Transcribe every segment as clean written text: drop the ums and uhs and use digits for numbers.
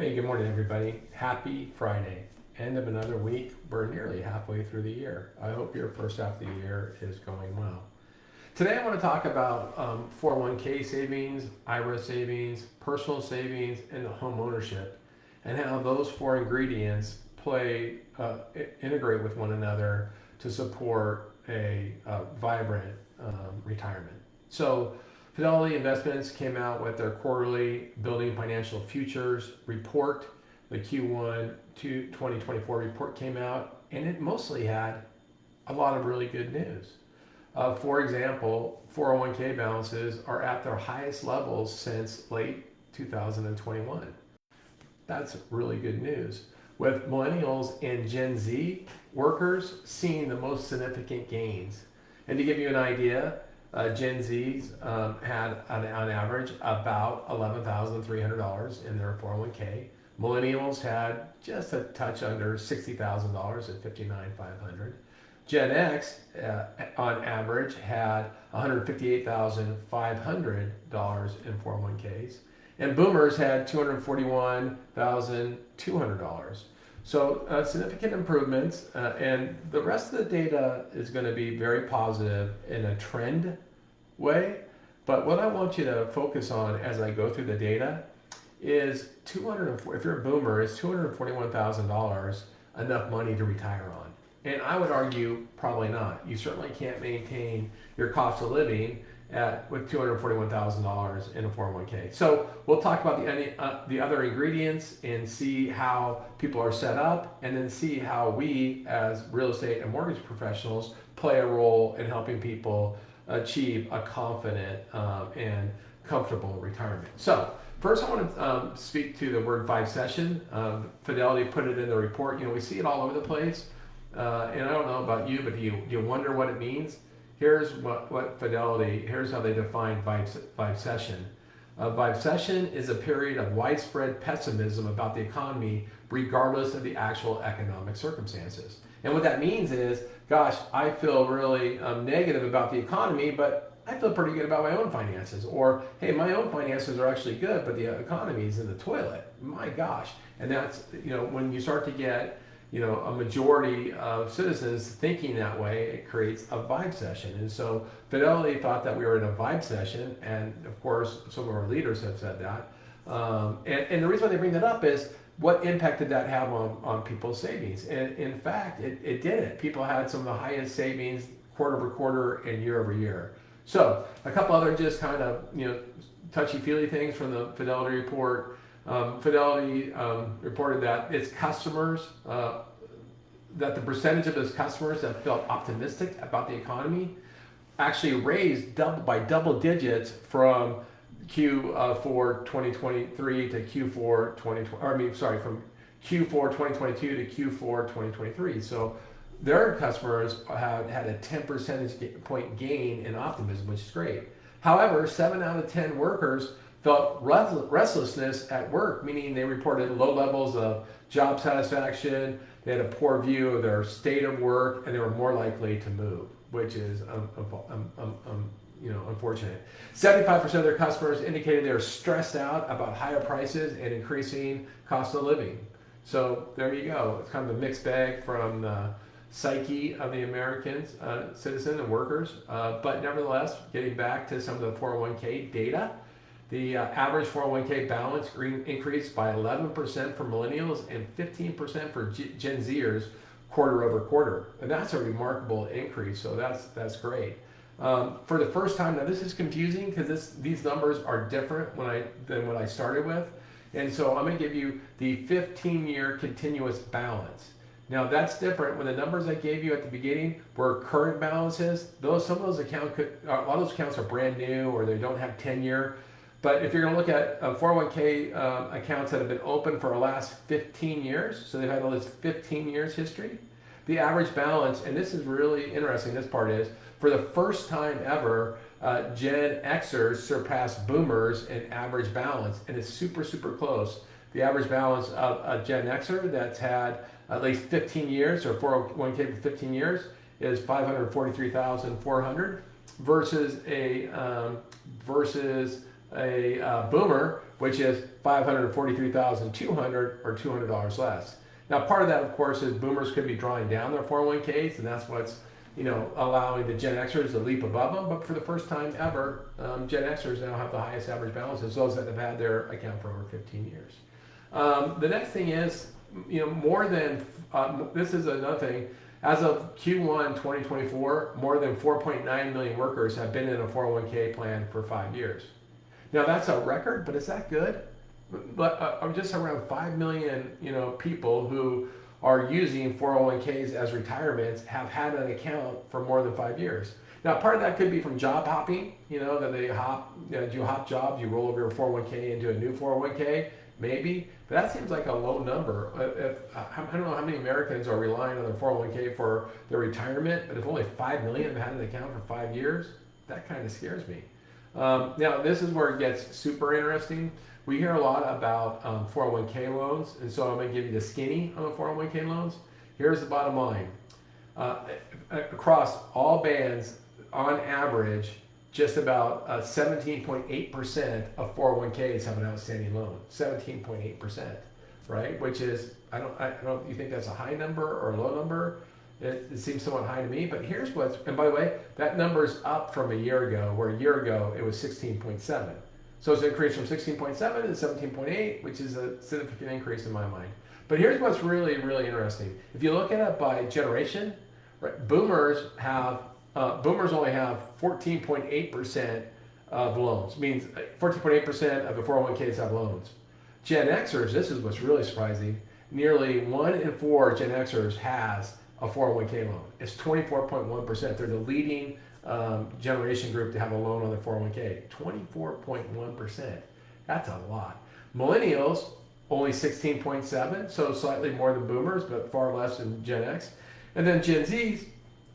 Hey, good morning, everybody. Happy Friday. End of another week. We're nearly halfway through the year. I hope your first half of the year is going well. Today, I want to talk about 401k savings, IRA savings, personal savings, and home ownership, and how those four ingredients integrate with one another to support a vibrant retirement. So, Fidelity Investments came out with their quarterly Building Financial Futures report. The Q1 2024 report came out, and it mostly had a lot of really good news. For example, 401k balances are at their highest levels since late 2021. That's really good news. With millennials and Gen Z workers seeing the most significant gains. And to give you an idea, Gen Zs had on average about $11,300 in their 401k. Millennials had just a touch under $60,000 at $59,500. Gen X on average had $158,500 in 401ks. And Boomers had $241,200. So significant improvements, and the rest of the data is going to be very positive in a trend way. But what I want you to focus on as I go through the data is if you're a Boomer, is $241,000 enough money to retire on? And I would argue probably not. You certainly can't maintain your cost of living with $241,000 in a 401k. So we'll talk about the other ingredients and see how people are set up, and then see how we as real estate and mortgage professionals play a role in helping people achieve a confident and comfortable retirement. So first I want to speak to the word vibe-session. Fidelity put it in the report. You know, we see it all over the place. And I don't know about you, but do you wonder what it means? Here's here's how they define vibe-session. Vibe-session is a period of widespread pessimism about the economy, regardless of the actual economic circumstances. And what that means is, gosh, I feel really negative about the economy, but I feel pretty good about my own finances. Or, hey, my own finances are actually good, but the economy is in the toilet. My gosh. And that's, when you start to get a majority of citizens thinking that way, it creates a vibe session. And so Fidelity thought that we were in a vibe session, and of course some of our leaders have said that. And the reason why they bring that up is, what impact did that have on people's savings? And in fact, it didn't. People had some of the highest savings quarter over quarter and year over year. So a couple other just kind of touchy-feely things from the Fidelity report. Fidelity reported that its customers, that the percentage of its customers that felt optimistic about the economy actually raised by double digits from Q4 2023 to Q4 2020. From Q4 2022 to Q4 2023. So their customers had a 10 percentage point gain in optimism, which is great. However, 7 out of 10 workers felt restlessness at work, meaning they reported low levels of job satisfaction, they had a poor view of their state of work, and they were more likely to move, which is unfortunate. 75% of their customers indicated they were stressed out about higher prices and increasing cost of living. So there you go. It's kind of a mixed bag from the psyche of the Americans, citizen and workers. But nevertheless, getting back to some of the 401k data, the average 401k balance increased by 11% for millennials and 15% for Gen Zers quarter over quarter. And that's a remarkable increase, so that's great. For the first time, now this is confusing because these numbers are different than what I started with. And so I'm going to give you the 15-year continuous balance. Now that's different. When the numbers I gave you at the beginning were current balances, a lot of those accounts are brand new or they don't have tenure. But if you're going to look at 401k accounts that have been open for the last 15 years, so they've had all this 15 years history, the average balance, and this is really interesting, this part is, for the first time ever, Gen Xers surpassed Boomers in average balance, and it's super, super close. The average balance of a Gen Xer that's had at least 15 years, or 401k for 15 years, is $543,400 versus a boomer which is $543,200 or $200 less. Now, part of that, of course, is boomers could be drawing down their 401ks, and that's what's allowing the Gen Xers to leap above them. But for the first time ever, Gen Xers now have the highest average balances, those that have had their account for over 15 years. The next thing is, more than, this is another thing, as of Q1 2024, more than 4.9 million workers have been in a 401k plan for 5 years. Now that's a record, but is that good? But just around 5 million, people who are using 401ks as retirements have had an account for more than 5 years. Now, part of that could be from job hopping, that they you hop jobs, you roll over your 401k into a new 401k, maybe. But that seems like a low number. I don't know how many Americans are relying on their 401k for their retirement, but if only 5 million have had an account for 5 years, that kind of scares me. Now, this is where it gets super interesting. We hear a lot about 401k loans, and so I'm going to give you the skinny on the 401k loans. Here's the bottom line. Across all bands, on average, just about 17.8% of 401ks have an outstanding loan. 17.8%, right? Which is, I don't. You think that's a high number or a low number? It seems somewhat high to me. But here's what's, and by the way, that number's up from a year ago, where a year ago it was 16.7. So it's an increase from 16.7 to 17.8, which is a significant increase in my mind. But here's what's really, really interesting. If you look at it by generation, right, boomers only have 14.8% of loans. Means 14.8% of the 401ks have loans. Gen Xers, this is what's really surprising, nearly 1 in 4 Gen Xers has a 401k loan. It's 24.1%. They're the leading generation group to have a loan on their 401k. 24.1%. That's a lot. Millennials, only 16.7, so slightly more than boomers, but far less than Gen X. And then Gen Z's,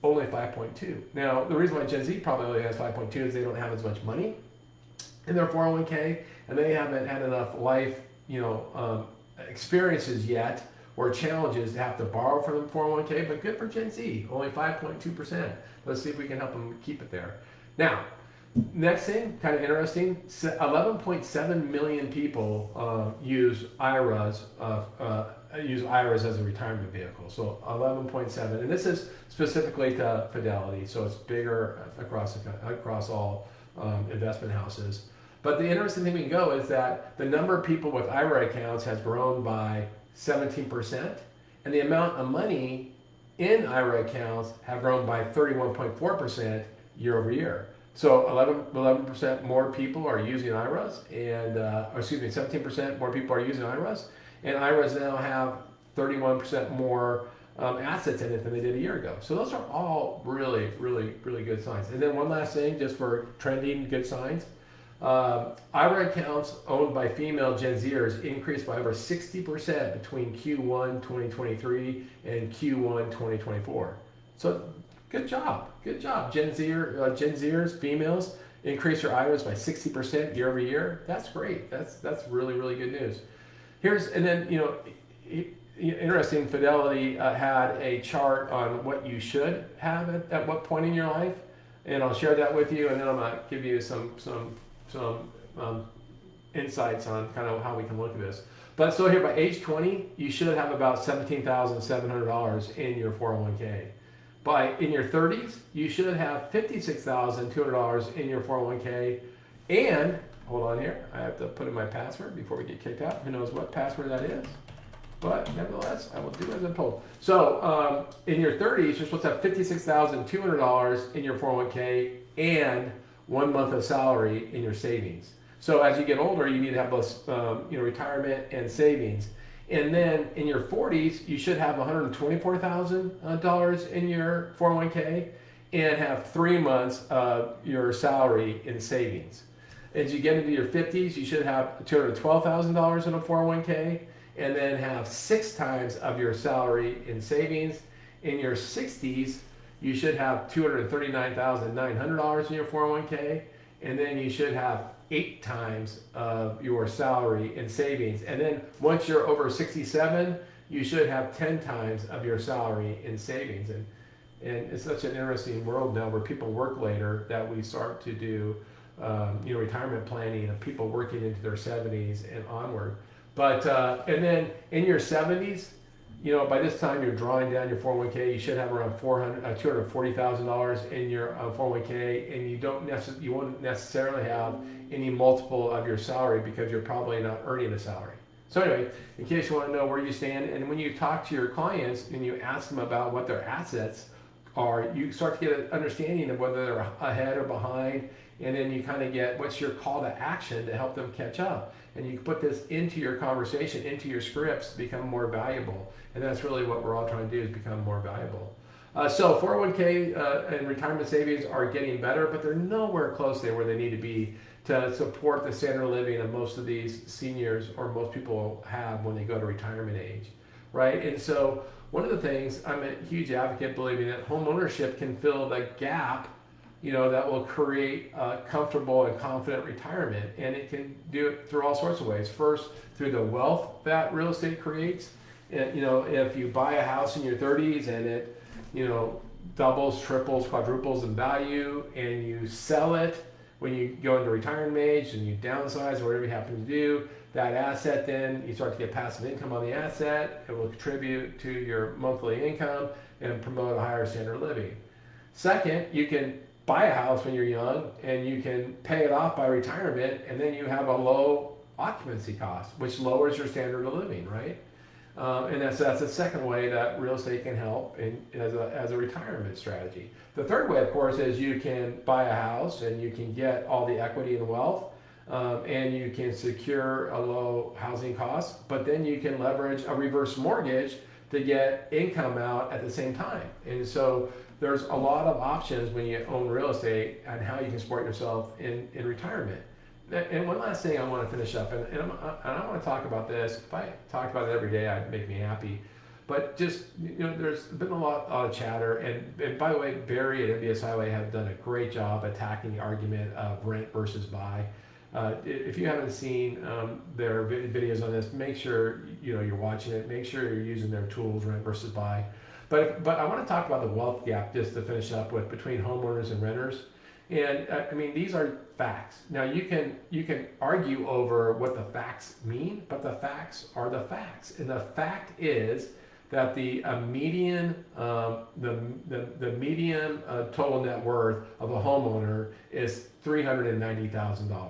only 5.2. Now, the reason why Gen Z probably only has 5.2 is they don't have as much money in their 401k, and they haven't had enough life, experiences yet, or challenges to have to borrow from the 401k, but good for Gen Z, only 5.2%. Let's see if we can help them keep it there. Now, next thing, kind of interesting, 11.7 million people use IRAs as a retirement vehicle. So 11.7, and this is specifically to Fidelity, so it's bigger across all investment houses. But the interesting thing we can go is that the number of people with IRA accounts has grown by 17%, and the amount of money in IRA accounts have grown by 31.4% year over year. So 11% more people are using IRAs, and 17% more people are using IRAs, and IRAs now have 31% more assets in it than they did a year ago. So those are all really, really, really good signs. And then one last thing, just for trending good signs. IRA accounts owned by female Gen Zers increased by over 60% between Q1 2023 and Q1 2024. So good job. Gen Zers, females, increase your IRAs by 60% year over year. That's great. That's really, really good news. Interesting, Fidelity had a chart on what you should have at what point in your life, and I'll share that with you, and then I'm going to give you some insights on kind of how we can look at this. But so here, by age 20, you should have about $17,700 in your 401k. In your 30s, you should have $56,200 in your 401k. And, hold on here, I have to put in my password before we get kicked out. Who knows what password that is? But nevertheless, I will do as I'm told. So in your 30s, you're supposed to have $56,200 in your 401k and 1 month of salary in your savings. So as you get older, you need to have both retirement and savings. And then in your 40s, you should have $124,000 in your 401k and have 3 months of your salary in savings. As you get into your 50s, you should have $212,000 in a 401k and then have 6 times of your salary in savings. In your 60s, you should have $239,900 in your 401k, and then you should have 8 times of your salary in savings. And then once you're over 67, you should have 10 times of your salary in savings. And it's such an interesting world now where people work later that we start to do retirement planning of people working into their 70s and onward. But and then in your 70s, by this time you're drawing down your 401k. You should have around $240,000 in your 401k, and you won't necessarily have any multiple of your salary because you're probably not earning a salary. So anyway, in case you want to know where you stand, and when you talk to your clients and you ask them about what their assets are, you start to get an understanding of whether they're ahead or behind, and then you kind of get what's your call to action to help them catch up. And you can put this into your conversation, into your scripts to become more valuable. And that's really what we're all trying to do, is become more valuable. So 401k and retirement savings are getting better, but they're nowhere close to where they need to be to support the standard of living that most of these seniors or most people have when they go to retirement age, right? And so one of the things, I'm a huge advocate believing that home ownership can fill the gap, that will create a comfortable and confident retirement. And it can do it through all sorts of ways. First, through the wealth that real estate creates. And, if you buy a house in your 30s and it, doubles, triples, quadruples in value, and you sell it when you go into retirement age and you downsize or whatever you happen to do, that asset, then you start to get passive income on the asset. It will contribute to your monthly income and promote a higher standard of living. Second, you can buy a house when you're young and you can pay it off by retirement, and then you have a low occupancy cost, which lowers your standard of living, right? And that's the second way that real estate can help as a retirement strategy. The third way, of course, is you can buy a house and you can get all the equity and wealth, and you can secure a low housing cost, but then you can leverage a reverse mortgage to get income out at the same time. And so there's a lot of options when you own real estate and how you can support yourself in retirement. And one last thing I want to finish up, and I want to talk about this. If I talked about it every day, it'd make me happy. But just, there's been a lot of chatter. And by the way, Barry at MBS Highway have done a great job attacking the argument of rent versus buy. If you haven't seen their videos on this, make sure you're watching it. Make sure you're using their tools, rent versus buy. But I want to talk about the wealth gap just to finish up with between homeowners and renters. And these are facts. Now you can argue over what the facts mean, but the facts are the facts. And the fact is that the median total net worth of a homeowner is $390,000.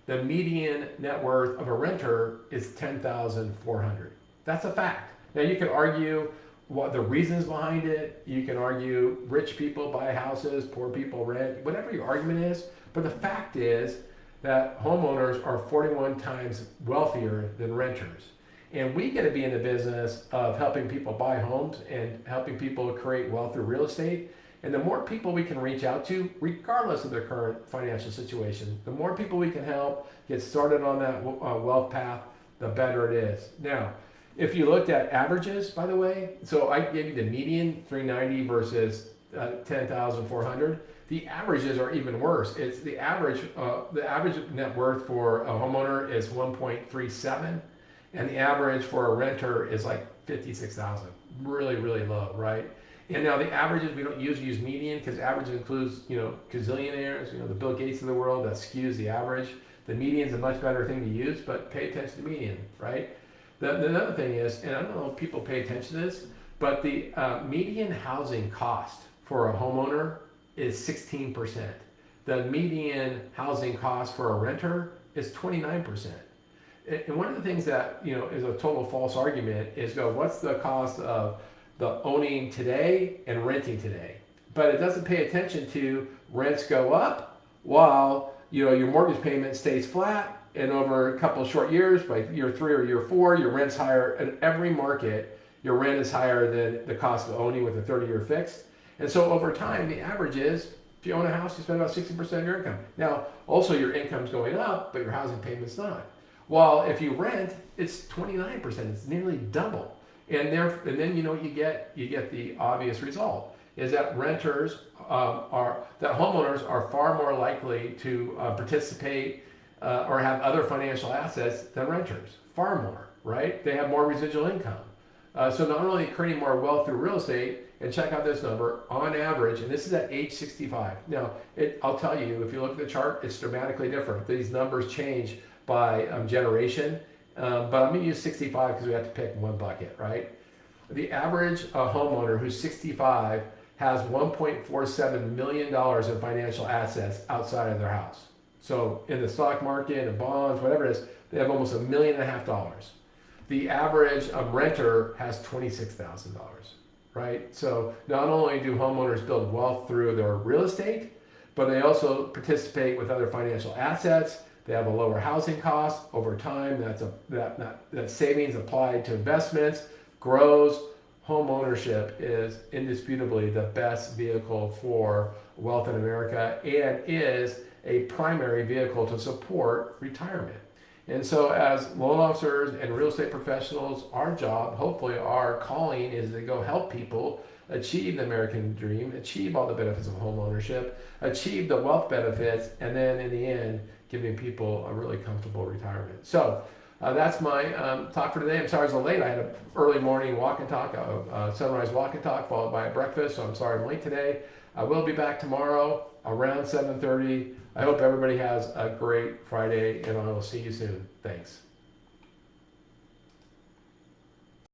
The median net worth of a renter is $10,400. That's a fact. Now you can argue what the reasons behind it. You can argue rich people buy houses, poor people rent, whatever your argument is. But the fact is that homeowners are 41 times wealthier than renters. And we get to be in the business of helping people buy homes and helping people create wealth through real estate. And the more people we can reach out to, regardless of their current financial situation, the more people we can help get started on that wealth path, the better it is. Now, if you looked at averages, by the way, so I gave you the median 390 versus 10,400. The averages are even worse. It's the average net worth for a homeowner is 1.37, and the average for a renter is like 56,000. Really, really low, right? And now the averages, we don't usually use median because average includes, gazillionaires, the Bill Gates of the world, that skews the average. The median is a much better thing to use, but pay attention to median, right? The other thing is, and I don't know if people pay attention to this, but the median housing cost for a homeowner is 16%. The median housing cost for a renter is 29%. And one of the things that, is a total false argument is what's the cost of the owning today and renting today? But it doesn't pay attention to rents go up while, your mortgage payment stays flat. And over a couple of short years, by year 3 or year 4, your rent's higher. In every market, your rent is higher than the cost of owning with a 30-year fixed. And so over time, the average is, if you own a house, you spend about 60% of your income. Now, also your income's going up, but your housing payment's not. While if you rent, it's 29%. It's nearly double. And then you get the obvious result is that homeowners are far more likely to participate or have other financial assets than renters. Far more, right? They have more residual income. So not only creating more wealth through real estate, and check out this number. On average, and this is at age 65. Now, I'll tell you, if you look at the chart, it's dramatically different. These numbers change by generation, but I'm going to use 65 because we have to pick one bucket, right? The average homeowner who's 65 has $1.47 million in financial assets outside of their house. So in the stock market, in bonds, whatever it is, they have almost $1.5 million. The average renter has $26,000, right? So not only do homeowners build wealth through their real estate, but they also participate with other financial assets. They have a lower housing cost over time. That savings applied to investments grows. Home ownership is indisputably the best vehicle for wealth in America and is a primary vehicle to support retirement. And so as loan officers and real estate professionals, our job, hopefully our calling, is to go help people achieve the American dream, achieve all the benefits of home ownership, achieve the wealth benefits, and then in the end, giving people a really comfortable retirement. So that's my talk for today. I'm sorry I was late. I had an early morning walk and talk, sunrise walk and talk, followed by a breakfast. So I'm sorry I'm late today. I will be back tomorrow around 7:30. I hope everybody has a great Friday, and I will see you soon. Thanks.